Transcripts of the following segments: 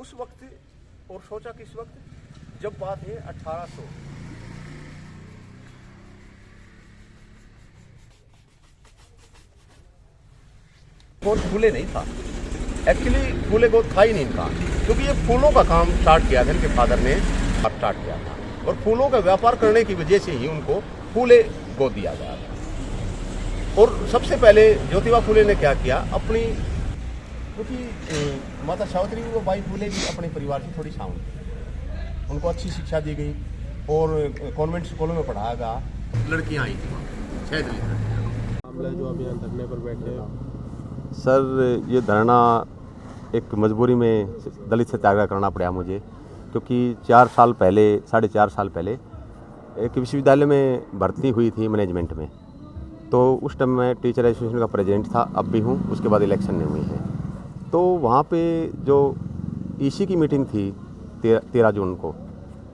उस वक्त और सोचा किस वक्त जब बात है 1800 और फूले नहीं था। एक्चुअली फूले को था ही नहीं इनका, क्योंकि ये फूलों का काम स्टार्ट किया था इनके फादर ने स्टार्ट किया था, और फूलों का व्यापार करने की वजह से ही उनको फूले गोद दिया गया था। और सबसे पहले ज्योतिबा फूले ने क्या किया, अपनी, क्योंकि माता सावित्री को बाई फूले भी अपने परिवार से थोड़ी साउंड थी, उनको अच्छी शिक्षा दी गई और कॉन्वेंट स्कूलों में पढ़ाया गया, लड़कियाँ आई थी 6 मामला जो अभी धरने पर बैठे हैं। सर, ये धरना एक मजबूरी में दलित सत्याग्रह करना पड़ा मुझे, क्योंकि 4 साल पहले, 4.5 साल पहले एक विश्वविद्यालय में भर्ती हुई थी मैनेजमेंट में। तो उस टाइम मैं टीचर एसोसिएशन का प्रेसिडेंट था, अब भी हूँ। उसके बाद इलेक्शन नहीं हुई है, तो वहाँ पे जो ईसी की मीटिंग थी 13 जून को,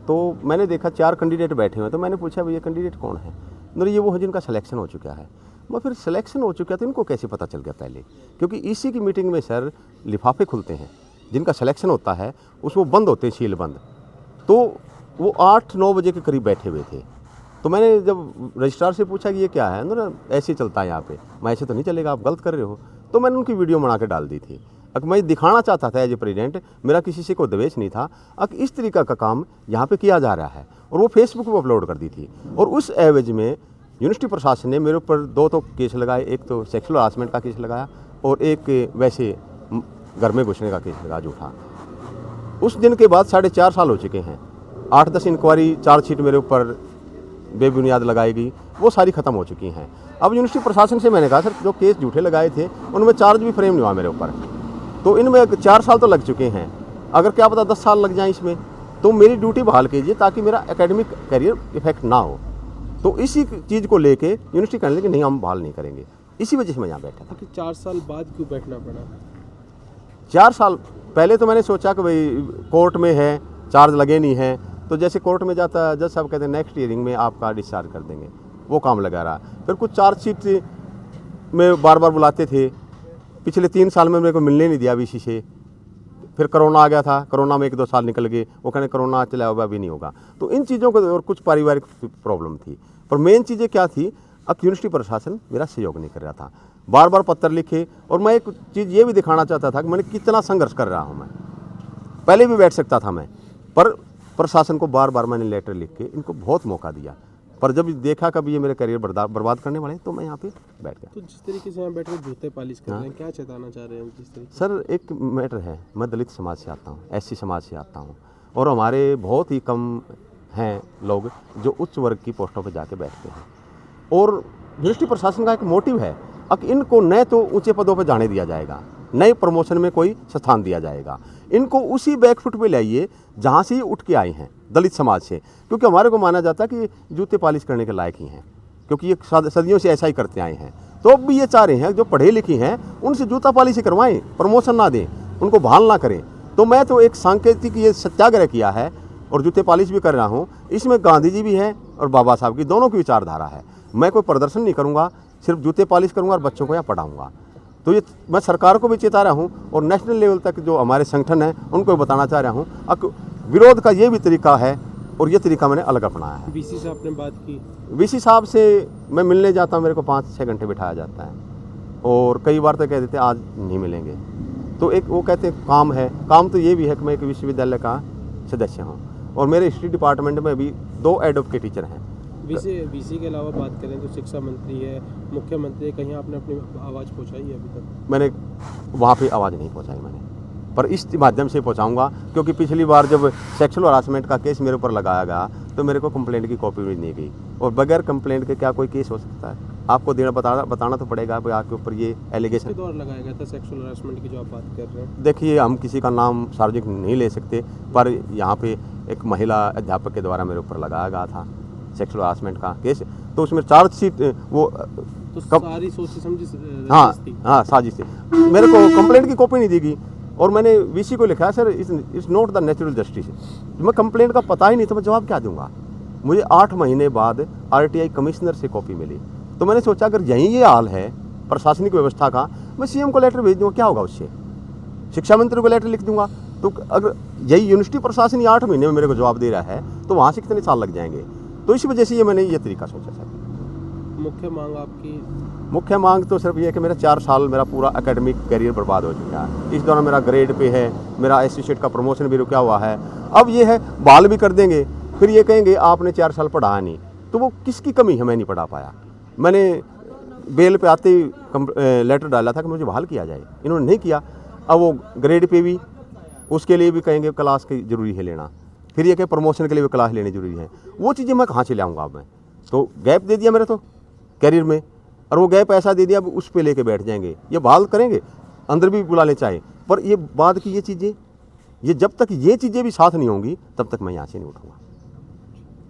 तो मैंने देखा 4 कैंडिडेट बैठे हुए। तो मैंने पूछा भाई ये कैंडिडेट कौन है? नहीं, ये वो है जिनका सिलेक्शन हो चुका है। मैं फिर सिलेक्शन हो चुका था, इनको कैसे पता चल गया पहले? क्योंकि ईसी की मीटिंग में सर लिफाफे खुलते हैं, जिनका सिलेक्शन होता है उसमें बंद होते हैं, सील बंद। तो वो 8-9 बजे के करीब बैठे हुए थे। तो मैंने जब रजिस्ट्रार से पूछा कि ये क्या है, ना ऐसे चलता है यहाँ पे। मैं ऐसे तो नहीं चलेगा, आप गलत कर रहे हो। तो मैंने उनकी वीडियो बना के डाल दी थी। अब मैं दिखाना चाहता था एज ए प्रेसिडेंट, मेरा किसी से कोई द्वेष नहीं था। अब इस तरीका का काम यहाँ पे किया जा रहा है, और वो फेसबुक पर अपलोड कर दी थी। और उस एवज में यूनिवर्सिटी प्रशासन ने मेरे ऊपर 2 तो केस लगाए, एक तो सेक्सुअल हरासमेंट का केस लगाया और एक वैसे घर में घुसने का केस लगा झूठा। उस दिन के बाद 4.5 साल हो चुके हैं। 8-10 इंक्वायरी, चार्जशीट मेरे ऊपर बेबुनियाद लगाई गई, वो सारी ख़त्म हो चुकी हैं। अब यूनिवर्सिटी प्रशासन से मैंने कहा सर, जो केस झूठे लगाए थे उनमें चार्ज भी फ्रेम नहीं हुआ मेरे ऊपर, तो इनमें 4 साल तो लग चुके हैं। अगर क्या पता 10 साल लग जाएँ इसमें, तो मेरी ड्यूटी बहाल कीजिए ताकि मेरा एकेडमिक करियर इफेक्ट ना हो। तो इसी चीज़ को लेके यूनिवर्सिटी कहने लगी नहीं, हम बहाल नहीं करेंगे। इसी वजह से मैं यहाँ बैठा था। कि 4 साल बाद क्यों बैठना पड़ा? 4 साल पहले तो मैंने सोचा कि भाई कोर्ट में है, चार्ज लगे नहीं हैं, तो जैसे कोर्ट में जाता जज साहब कहते हैं नेक्स्ट हियरिंग में आपका डिस्चार्ज कर देंगे, वो काम लगा रहा। फिर कुछ चार्जशीट में बार बार बुलाते थे। पिछले 3 साल में मेरे को मिलने नहीं दिया वीसी से। फिर कोरोना आ गया था, कोरोना में 1-2 साल निकल गए, वो कहने कोरोना चला हुआ अभी नहीं होगा। तो इन चीज़ों को, और कुछ पारिवारिक प्रॉब्लम थी, पर मेन चीज़ें क्या थी, अब यूनिवर्सिटी प्रशासन मेरा सहयोग नहीं कर रहा था। बार बार पत्र लिखे, और मैं एक चीज़ ये भी दिखाना चाहता था कि मैंने कितना संघर्ष कर रहा हूँ। मैं पहले भी बैठ सकता था मैं, पर प्रशासन को बार बार मैंने लेटर लिख के इनको बहुत मौका दिया, पर जब देखा कभी ये मेरे करियर बर्बाद करने वाले, तो मैं यहाँ पे बैठ गया। तो जिस तरीके से यहाँ बैठ कर जूते पालिश कर रहे हैं, क्या चेताना चाह रहे हैं जिस तरीके? सर, एक मैटर है, मैं दलित समाज से आता हूँ, एससी समाज से आता हूँ, और हमारे बहुत ही कम हैं लोग जो उच्च वर्ग की पोस्टों पर जाके बैठते हैं। और यूनिवर्सिटी प्रशासन का एक मोटिव है, अब इनको न तो ऊंचे पदों पर जाने दिया जाएगा, नए प्रमोशन में कोई स्थान दिया जाएगा। इनको उसी बैकफुट पे लाइए जहाँ से ये उठ के आए हैं, दलित समाज से। क्योंकि हमारे को माना जाता है कि जूते पालिश करने के लायक ही हैं, क्योंकि ये सदियों से ऐसा ही करते आए हैं। तो अब भी ये चाह रहे हैं जो पढ़े लिखे हैं उनसे जूता पालिश करवाएं, प्रमोशन ना दें, उनको बहाल ना करें। तो मैं तो एक सांकेतिक ये सत्याग्रह किया है और जूते पालिश भी कर रहा हूँ। इसमें गांधी जी भी हैं और बाबा साहब की दोनों की विचारधारा है। मैं कोई प्रदर्शन नहीं करूँगा, सिर्फ जूते पालिश करूँगा और बच्चों को यहाँ पढ़ाऊँगा। तो ये मैं सरकार को भी चेता रहा हूँ, और नेशनल लेवल तक जो हमारे संगठन हैं उनको भी बताना चाह रहा हूँ। अब विरोध का ये भी तरीका है, और ये तरीका मैंने अलग अपनाया है। वीसी साहब ने बात की? वीसी साहब से मैं मिलने जाता हूँ, मेरे को 5-6 घंटे बिठाया जाता है, और कई बार तो कह देते आज नहीं मिलेंगे। तो एक वो कहते हैं काम है, काम तो ये भी है कि मैं एक विश्वविद्यालय का सदस्य हूँ, और मेरे हिस्ट्री डिपार्टमेंट में अभी 2 एडोप के टीचर हैं। वीसी के अलावा बात करें तो शिक्षा मंत्री है, मुख्यमंत्री, कहीं आपने अपनी आवाज़ पहुँचाई है अभी तक? मैंने वहाँ पे आवाज़ नहीं पहुँचाई मैंने, पर इस माध्यम से पहुँचाऊँगा। क्योंकि पिछली बार जब सेक्सुअल हरासमेंट का केस मेरे ऊपर लगाया गया, तो मेरे को कंप्लेंट की कॉपी भी नहीं गई, और बगैर कंप्लेंट के क्या कोई केस हो सकता है? आपको बताना तो पड़ेगा भाई आपके ऊपर ये एलिगेशन दौर लगाया गया था सेक्सुअल हरासमेंट की जो आप बात कर रहे हैं। देखिए, हम किसी का नाम सार्वजनिक नहीं ले सकते, पर यहाँ पे एक महिला अध्यापक के द्वारा मेरे ऊपर लगाया गया था सेक्सुअल हरासमेंट का केस। तो उसमें चार्जशीट वो तो सारी सोची समझी हाँ साजिश थी। मेरे को कंप्लेंट की कॉपी नहीं दी गई, और मैंने वीसी को लिखा sir it's not the natural justice. मैं कंप्लेंट का पता ही नहीं, तो मैं जवाब क्या दूंगा? मुझे 8 महीने बाद आरटीआई कमिश्नर से कॉपी मिली। तो मैंने सोचा अगर यहीं ये हाल है प्रशासनिक व्यवस्था का, मैं सीएम को लेटर भेज दूंगा, क्या होगा उससे? शिक्षा मंत्री को लेटर लिख दूंगा। तो तो अगर यही यूनिवर्सिटी प्रशासन ही 8 महीने में मेरे को जवाब दे रहा है तो वहाँ से कितने साल लग जाएंगे। तो इस वजह से ये मैंने ये तरीका सोचा सर। मुख्य मांग आपकी? मुख्य मांग तो सिर्फ ये है कि मेरा 4 साल मेरा पूरा एकेडमिक करियर बर्बाद हो चुका है। इस दौरान मेरा ग्रेड पे है, मेरा एसोसिएट का प्रमोशन भी रुका हुआ है। अब ये है बहाल भी कर देंगे, फिर ये कहेंगे आपने 4 साल पढ़ाया नहीं। तो वो किसकी कमी है, मैं नहीं पढ़ा पाया। मैंने बेल पे आते ही लेटर डाला था कि मुझे बहाल किया जाए, इन्होंने नहीं किया। अब वो ग्रेड पे भी उसके लिए भी कहेंगे क्लास की ज़रूरी है लेना, फिर ये कहे प्रमोशन के लिए भी क्लास लेनी ज़रूरी है। वो चीज़ें मैं कहाँ से लाऊंगा अब मैं? तो गैप दे दिया मेरे तो कैरियर में, और वो गैप ऐसा दे दिया अब उस पे लेके बैठ जाएंगे। ये बहाल करेंगे, अंदर भी बुला ले चाहे, पर ये बाद की ये चीज़ें, ये जब तक ये चीज़ें भी साथ नहीं होंगी तब तक मैं यहाँ से नहीं उठूँगा।